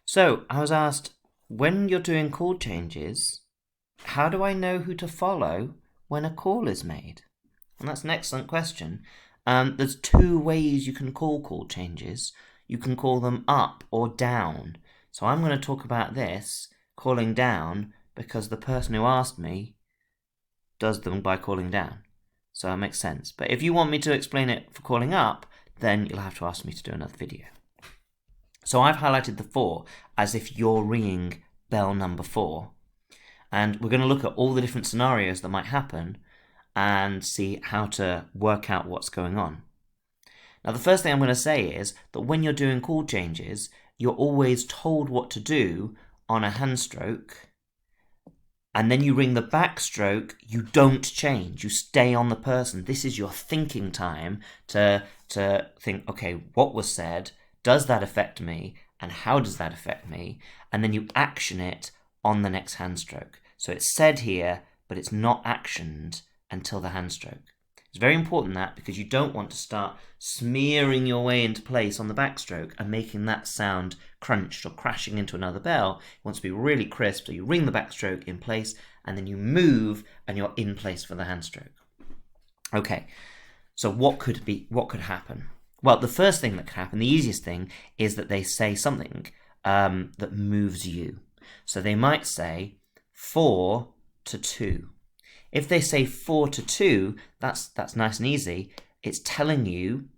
So I was asked, when you're doing chord changes, how do I know who to follow when a call is made? And that's an excellent question. There's two ways you can call chord changes. You can call them up or down. So I'm going to talk about this, calling down, because the person who asked me does them by calling down. So it makes sense. But if you want me to explain it for calling up, then you'll have to ask me to do another video. So I've highlighted the 4 as if you're ringing bell number 4. And we're going to look at all the different scenarios that might happen and see how to work out what's going on. Now, the first thing I'm going to say is that when you're doing chord changes, you're always told what to do on a hand stroke, and then you ring the backstroke, you don't change, you stay on the person. This is your thinking time to think, okay, what was said, does that affect me, and how does that affect me? And then you action it on the next hand stroke. So it's said here, but it's not actioned until the hand stroke. It's very important that, because you don't want to start smearing your way into place on the backstroke and making that sound crunched or crashing into another bell. It wants to be really crisp, so you ring the backstroke in place and then you move and you're in place for the hand stroke. Okay, so what could happen? Well, the first thing that could happen, the easiest thing, is that they say something that moves you. So they might say 4 to 2. If they say 4 to 2, that's nice and easy. It's telling you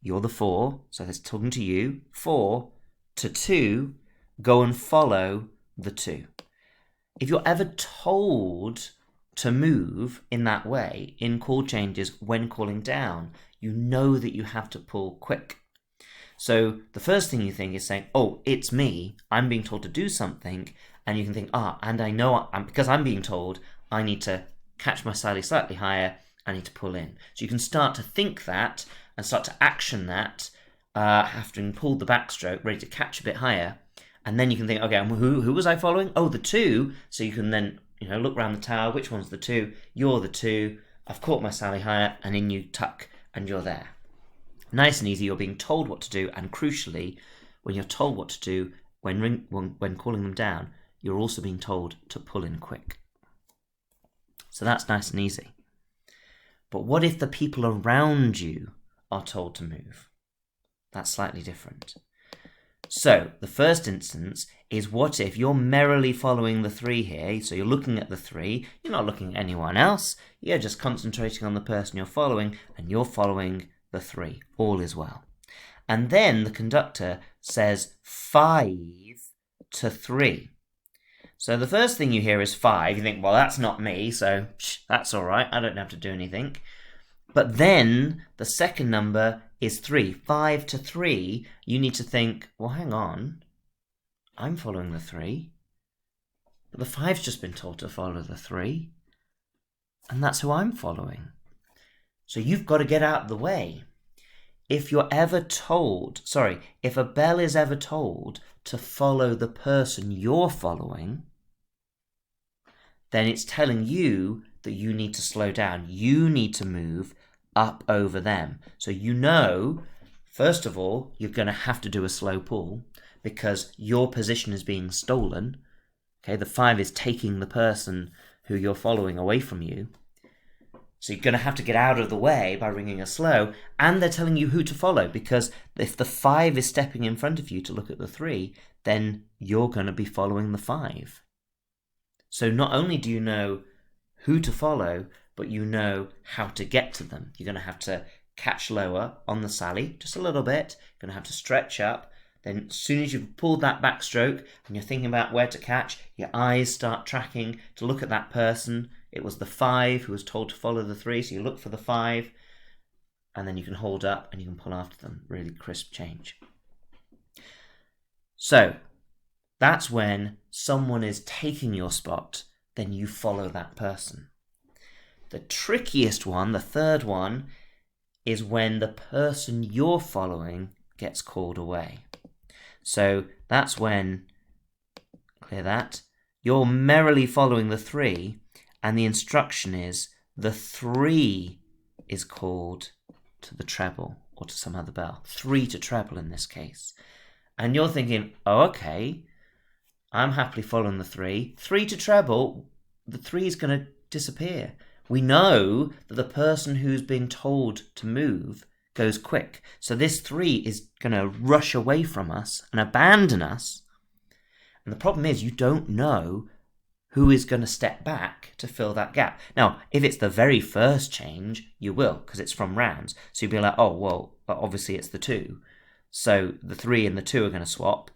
you're the 4, so it's talking to you. 4 to 2, go and follow the 2. If you're ever told to move in that way in chord changes when calling down, you know that you have to pull quick. So the first thing you think is saying, oh, it's me, I'm being told to do something, and you can think, and I know, because I'm being told, I need to catch my Sally slightly higher, I need to pull in. So you can start to think that and start to action that, having pulled the backstroke, ready to catch a bit higher, and then you can think, okay, who was I following? Oh, the 2. So you can then look around the tower, which one's the 2? You're the 2, I've caught my Sally higher, and in you tuck, and you're there. Nice and easy, you're being told what to do, and crucially, when you're told what to do, when calling them down, you're also being told to pull in quick. So that's nice and easy. But what if the people around you are told to move? That's slightly different. So the first instance is, what if you're merrily following the 3 here? So you're looking at the 3, you're not looking at anyone else, you're just concentrating on the person you're following, and you're following the 3. All is well. And then the conductor says 5 to 3. So the first thing you hear is 5. You think, well, that's not me, so that's all right. I don't have to do anything. But then the second number is 3. 5 to 3, you need to think, well, hang on. I'm following the 3. But the 5's just been told to follow the 3. And that's who I'm following. So you've got to get out of the way. If a bell is ever told to follow the person you're following, then it's telling you that you need to slow down. You need to move up over them. So first of all, you're going to have to do a slow pull because your position is being stolen. Okay, the 5 is taking the person who you're following away from you. So you're going to have to get out of the way by ringing a slow, and they're telling you who to follow, because if the 5 is stepping in front of you to look at the 3, then you're going to be following the 5. So not only do you know who to follow, but you know how to get to them. You're going to have to catch lower on the Sally, just a little bit. You're going to have to stretch up. Then as soon as you've pulled that backstroke and you're thinking about where to catch, your eyes start tracking to look at that person. It was the 5 who was told to follow the 3, so you look for the 5, and then you can hold up and you can pull after them. Really crisp change. So that's when someone is taking your spot, then you follow that person. The trickiest one, the third one, is when the person you're following gets called away. So that's when, clear that, you're merrily following the 3, and the instruction is the 3 is called to the treble or to some other bell. 3 to treble in this case. And you're thinking, oh, okay, I'm happily following the 3. 3 to treble, the 3 is going to disappear. We know that the person who's being told to move goes quick. So this 3 is going to rush away from us and abandon us. And the problem is you don't know who is going to step back to fill that gap. Now, if it's the very first change, you will, because it's from rounds. So you'll be like, oh, well, obviously it's the 2. So the 3 and the 2 are going to swap.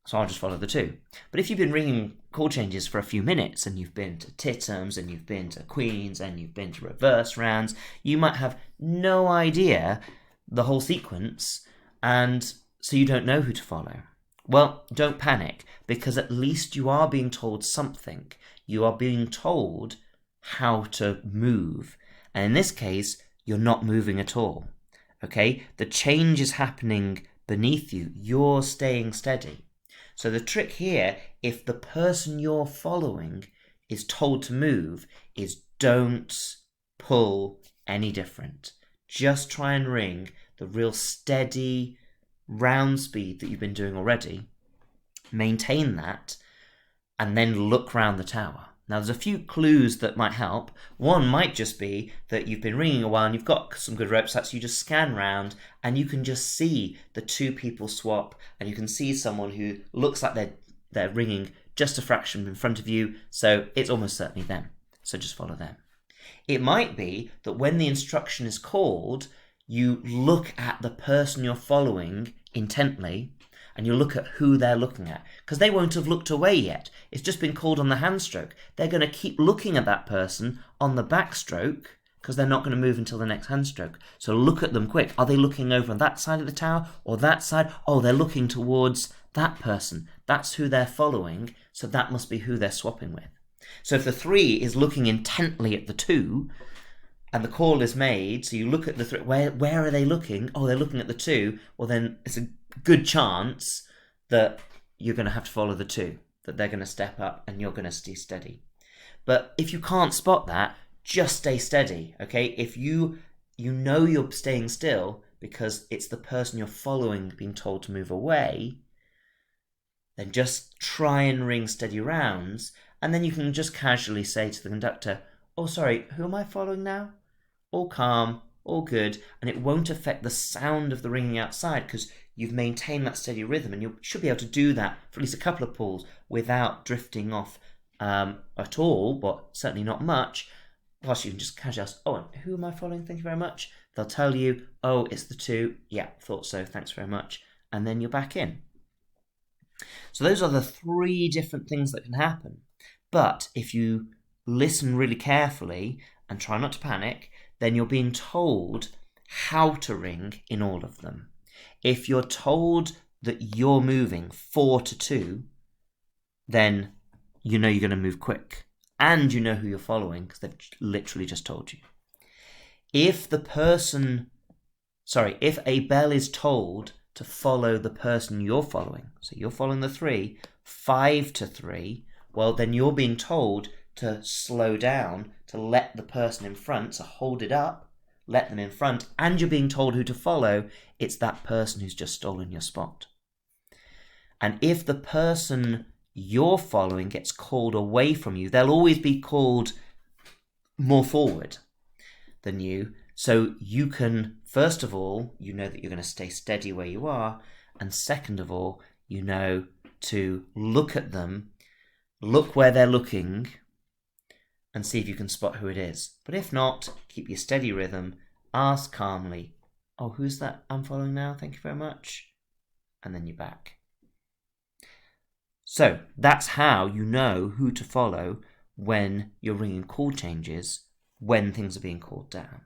So I'll just follow the 2. But if you've been ringing call changes for a few minutes and you've been to Titums and you've been to Queens and you've been to reverse rounds, you might have no idea the whole sequence, and so you don't know who to follow. Well, don't panic, because at least you are being told something. You are being told how to move. And in this case, you're not moving at all. Okay? The change is happening beneath you. You're staying steady. So the trick here, if the person you're following is told to move, is don't pull any different. Just try and ring the real steady round speed that you've been doing already. Maintain that, and then look round the tower. Now, there's a few clues that might help. One might just be that you've been ringing a while and you've got some good ropes, so you just scan round and you can just see the 2 people swap, and you can see someone who looks like they're ringing just a fraction in front of you, so it's almost certainly them. So just follow them. It might be that when the instruction is called, you look at the person you're following intently, and you look at who they're looking at, because they won't have looked away yet. It's just been called on the hand stroke. They're going to keep looking at that person on the backstroke, because they're not going to move until the next hand stroke. So look at them quick. Are they looking over on that side of the tower or that side? Oh, they're looking towards that person. That's who they're following, so that must be who they're swapping with. So if the 3 is looking intently at the 2, and the call is made, so you look at the 3, where are they looking? Oh, they're looking at the 2. Well, then it's a good chance that you're going to have to follow the 2, that they're going to step up and you're going to stay steady. But if you can't spot that, just stay steady, okay? If you know you're staying still because it's the person you're following being told to move away, then just try and ring steady rounds, and then you can just casually say to the conductor, oh, sorry, who am I following now? All calm, all good, and it won't affect the sound of the ringing outside because you've maintained that steady rhythm, and you should be able to do that for at least a couple of pulls without drifting off at all, but certainly not much. Whilst you can just casually ask, oh, who am I following? Thank you very much. They'll tell you, oh, it's the 2. Yeah, thought so. Thanks very much. And then you're back in. So those are the 3 different things that can happen. But if you listen really carefully and try not to panic, then you're being told how to ring in all of them. If you're told that you're moving 4 to 2, then you know you're going to move quick. And you know who you're following because they've literally just told you. If a bell is told to follow the person you're following, so you're following the 3, 5 to 3, well, then you're being told to slow down, to let the person in front, so hold it up, let them in front, and you're being told who to follow. It's that person who's just stolen your spot. And if the person you're following gets called away from you, they'll always be called more forward than you. So you can, first of all, you know that you're going to stay steady where you are. And second of all, you know to look at them, look where they're looking, and see if you can spot who it is. But if not, keep your steady rhythm, ask calmly, oh, who's that I'm following now? Thank you very much. And then you're back. So that's how you know who to follow when you're ringing call changes, when things are being called down.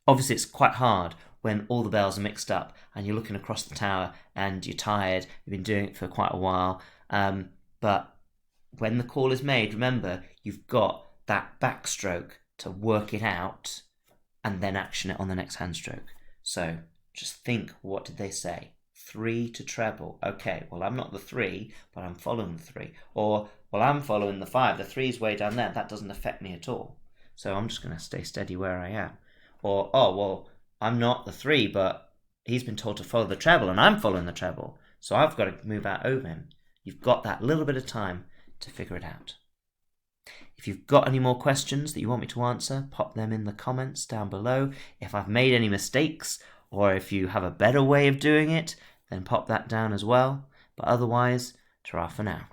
Obviously, it's quite hard when all the bells are mixed up and you're looking across the tower and you're tired, you've been doing it for quite a while. But when the call is made, remember, you've got that backstroke to work it out and then action it on the next hand stroke. So just think, what did they say? 3 to treble. Okay, well, I'm not the 3, but I'm following the 3. Or, well, I'm following the 5. The 3 is way down there. That doesn't affect me at all. So I'm just going to stay steady where I am. Or, oh, well, I'm not the 3, but he's been told to follow the treble and I'm following the treble, so I've got to move out over him. You've got that little bit of time to figure it out. If you've got any more questions that you want me to answer, pop them in the comments down below. If I've made any mistakes, or if you have a better way of doing it, then pop that down as well. But otherwise, ta-ra for now.